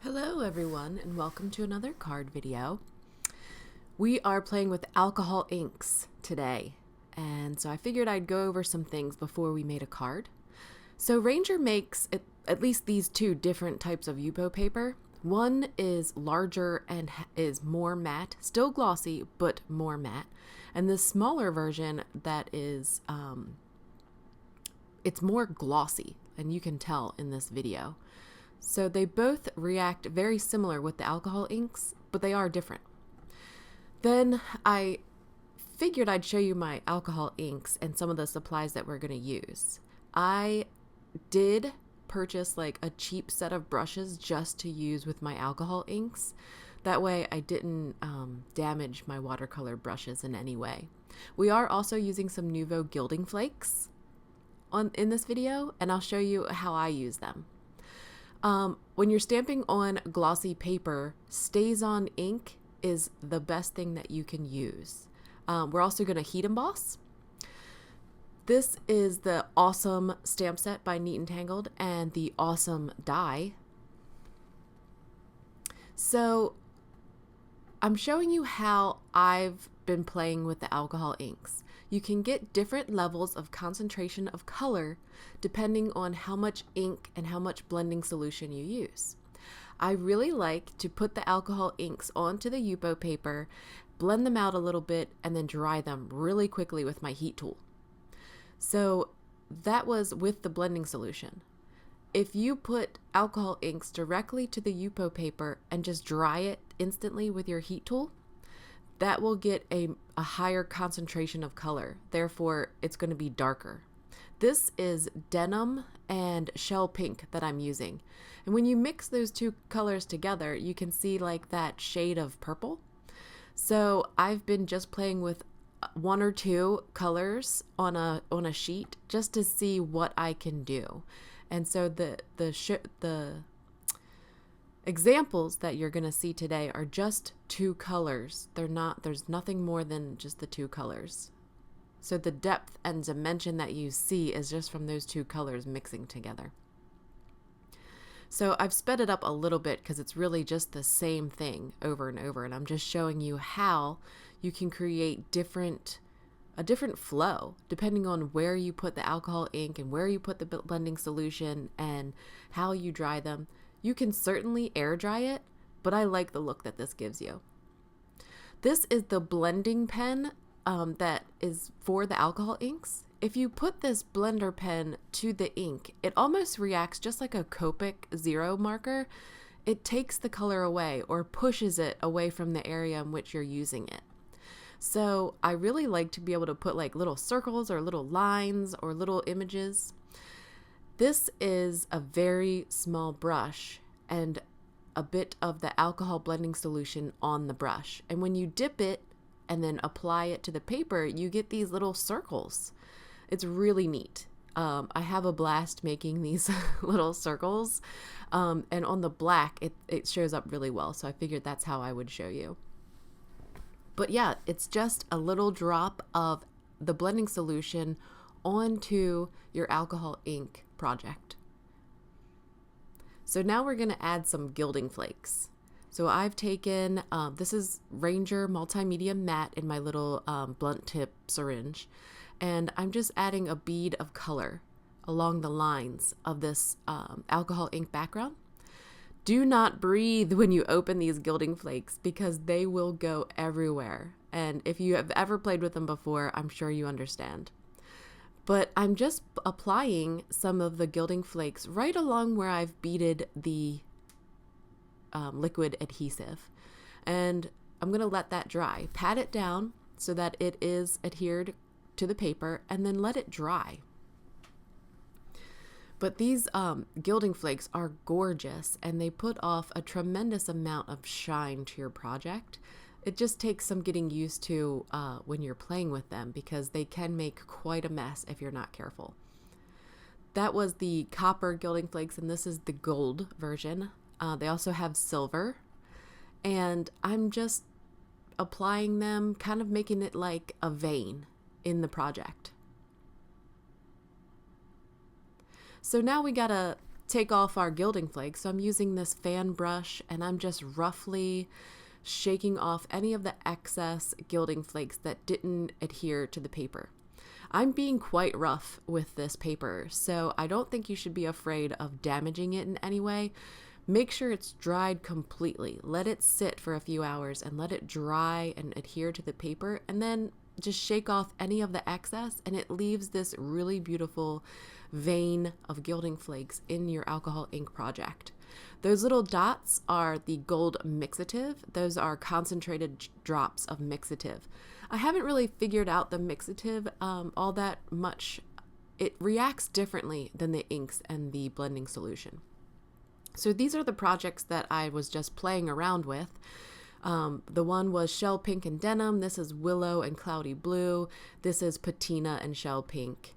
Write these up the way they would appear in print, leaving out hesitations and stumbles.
Hello everyone and welcome to another card video. We are playing with alcohol inks today, and so I figured I'd go over some things before we made a card. So Ranger makes at least these two different types of Yupo paper. One is larger and is more matte, still glossy but more matte, and the smaller version that is it's more glossy, and you can tell in this video. So they both react very similar with the alcohol inks, but they are different. Then I figured I'd show you my alcohol inks and some of the supplies that we're going to use. I did purchase like a cheap set of brushes just to use with my alcohol inks. That way I didn't damage my watercolor brushes in any way. We are also using some Nuvo Gilding Flakes in this video, and I'll show you how I use them. When you're stamping on glossy paper, StazOn ink is the best thing that you can use. We're also going to heat emboss. This is the awesome stamp set by Neat and Tangled and the awesome die. So I'm showing you how I've been playing with the alcohol inks. You can get different levels of concentration of color depending on how much ink and how much blending solution you use. I really like to put the alcohol inks onto the Yupo paper, blend them out a little bit, and then dry them really quickly with my heat tool. So that was with the blending solution. If you put alcohol inks directly to the Yupo paper and just dry it instantly with your heat tool, that will get a higher concentration of color. Therefore, it's going to be darker. This is Denim and Shell Pink that I'm using. And when you mix those two colors together, you can see like that shade of purple. So I've been just playing with one or two colors on a sheet just to see what I can do. And so the examples that you're going to see today are just two colors. There's nothing more than just the two colors. So the depth and dimension that you see is just from those two colors mixing together. So I've sped it up a little bit because it's really just the same thing over and over, and I'm just showing you how you can create a different flow depending on where you put the alcohol ink and where you put the blending solution and how you dry them. You can certainly air dry it, but I like the look that this gives you. This is the blending pen that is for the alcohol inks. If you put this blender pen to the ink, it almost reacts just like a Copic 0 marker. It takes the color away or pushes it away from the area in which you're using it. So I really like to be able to put like little circles or little lines or little images. This is a very small brush and a bit of the alcohol blending solution on the brush. And when you dip it and then apply it to the paper, you get these little circles. It's really neat. I have a blast making these little circles. And on the black, it shows up really well. So I figured that's how I would show you. But yeah, it's just a little drop of the blending solution onto your alcohol ink project. So now we're going to add some Gilding Flakes. So I've taken, this is Ranger Multimedia Matte in my little blunt tip syringe, and I'm just adding a bead of color along the lines of this alcohol ink background. Do not breathe when you open these Gilding Flakes because they will go everywhere. And if you have ever played with them before, I'm sure you understand. But I'm just applying some of the Gilding Flakes right along where I've beaded the liquid adhesive. And I'm going to let that dry. Pat it down so that it is adhered to the paper and then let it dry. But these Gilding Flakes are gorgeous and they put off a tremendous amount of shine to your project. It just takes some getting used to when you're playing with them because they can make quite a mess if you're not careful. That was the copper Gilding Flakes, and this is the gold version. They also have silver, and I'm just applying them, kind of making it like a vein in the project. So now we got a take off our gilding flakes. So I'm using this fan brush and I'm just roughly shaking off any of the excess gilding flakes that didn't adhere to the paper. I'm being quite rough with this paper, so I don't think you should be afraid of damaging it in any way. Make sure it's dried completely. Let it sit for a few hours and let it dry and adhere to the paper, and then just shake off any of the excess, and it leaves this really beautiful vein of gilding flakes in your alcohol ink project. Those little dots are the gold mixative. Those are concentrated drops of mixative. I haven't really figured out the mixative all that much. It reacts differently than the inks and the blending solution. So these are the projects that I was just playing around with. The one was Shell Pink and Denim. This is Willow and Cloudy Blue. This is Patina and Shell Pink.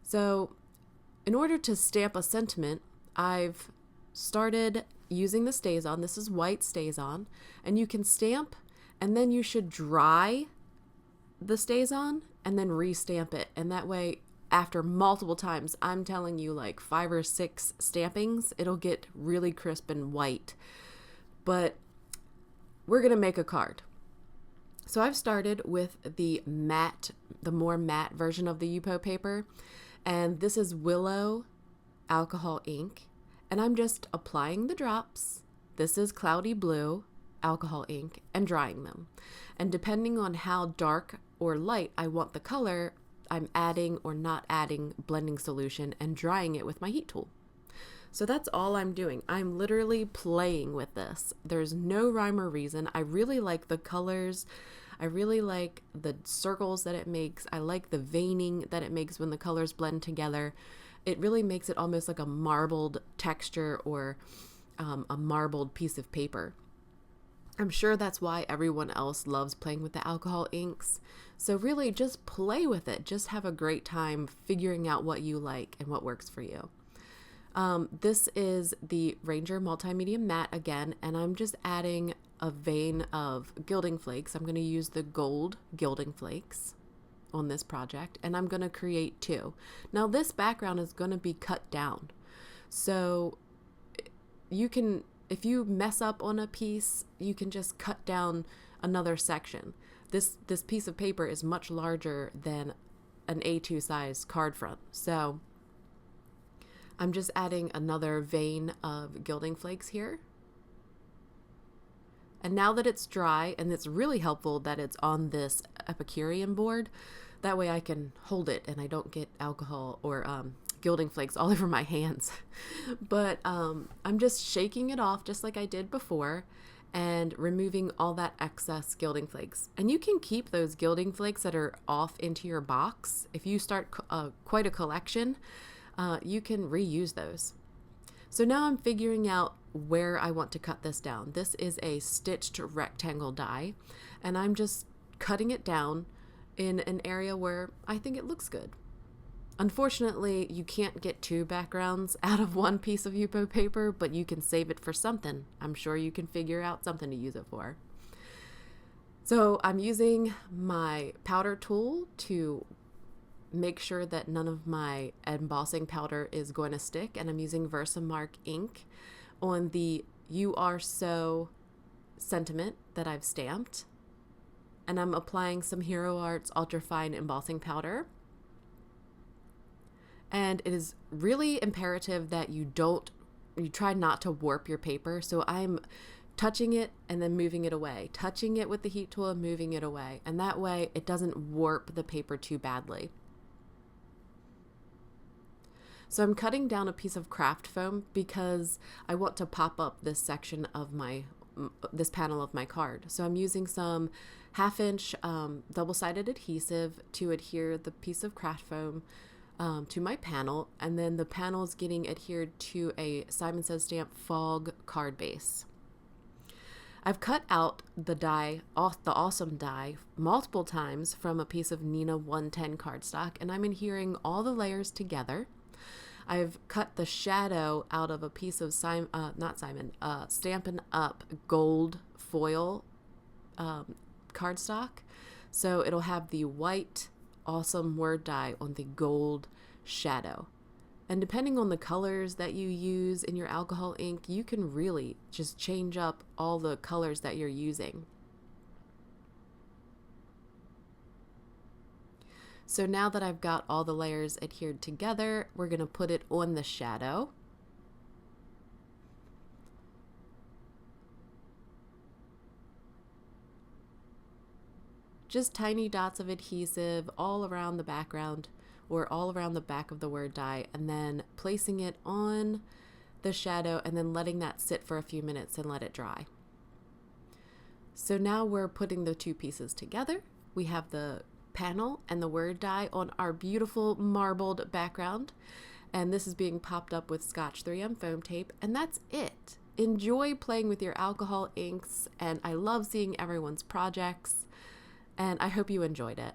So in order to stamp a sentiment, I've started using the StazOn. This is white StazOn, and you can stamp, and then you should dry the StazOn and then restamp it. And that way, after multiple times, I'm telling you, like 5 or 6 stampings, it'll get really crisp and white. But we're gonna make a card. So I've started with the matte, the more matte version of the Yupo paper, and this is Willow alcohol ink, and I'm just applying the drops. This is Cloudy Blue alcohol ink, and drying them. And depending on how dark or light I want the color, I'm adding or not adding blending solution and drying it with my heat tool. So that's all I'm doing. I'm literally playing with this. There's no rhyme or reason. I really like the colors. I really like the circles that it makes. I like the veining that it makes when the colors blend together. It really makes it almost like a marbled texture or a marbled piece of paper. I'm sure that's why everyone else loves playing with the alcohol inks. So really just play with it. Just have a great time figuring out what you like and what works for you. This is the Ranger Multimedia Matte again, and I'm just adding a vein of gilding flakes. I'm going to use the gold gilding flakes on this project, and I'm going to create 2. Now this background is going to be cut down. So you can, if you mess up on a piece, you can just cut down another section. This piece of paper is much larger than an A2 size card front. So I'm just adding another vein of gilding flakes here. And now that it's dry, and it's really helpful that it's on this Epicurean board, that way I can hold it and I don't get alcohol or gilding flakes all over my hands. But I'm just shaking it off just like I did before and removing all that excess gilding flakes. And you can keep those gilding flakes that are off into your box. If you start quite a collection, you can reuse those. So now I'm figuring out where I want to cut this down. This is a stitched rectangle die, and I'm just cutting it down in an area where I think it looks good. Unfortunately, you can't get 2 backgrounds out of one piece of Yupo paper, but you can save it for something. I'm sure you can figure out something to use it for. So I'm using my powder tool to make sure that none of my embossing powder is going to stick, and I'm using Versamark ink on the You Are So sentiment that I've stamped, and I'm applying some Hero Arts Ultrafine embossing powder. And it is really imperative that you try not to warp your paper. So I'm touching it and then moving it away, touching it with the heat tool and moving it away. And that way it doesn't warp the paper too badly. So I'm cutting down a piece of craft foam because I want to pop up this section of this panel of my card. So I'm using some 1/2-inch double-sided adhesive to adhere the piece of craft foam to my panel, and then the panel is getting adhered to a Simon Says Stamp Fog card base. I've cut out the die, the awesome die, multiple times from a piece of Nina 110 cardstock, and I'm adhering all the layers together. I've cut the shadow out of a piece of Stampin' Up gold foil cardstock, so it'll have the white awesome word die on the gold shadow. And depending on the colors that you use in your alcohol ink, you can really just change up all the colors that you're using. So now that I've got all the layers adhered together, we're going to put it on the shadow. Just tiny dots of adhesive all around the background or all around the back of the word die, and then placing it on the shadow and then letting that sit for a few minutes and let it dry. So now we're putting the two pieces together. We have the panel and the word die on our beautiful marbled background, and this is being popped up with Scotch 3M foam tape, and that's it. Enjoy playing with your alcohol inks, and I love seeing everyone's projects, and I hope you enjoyed it.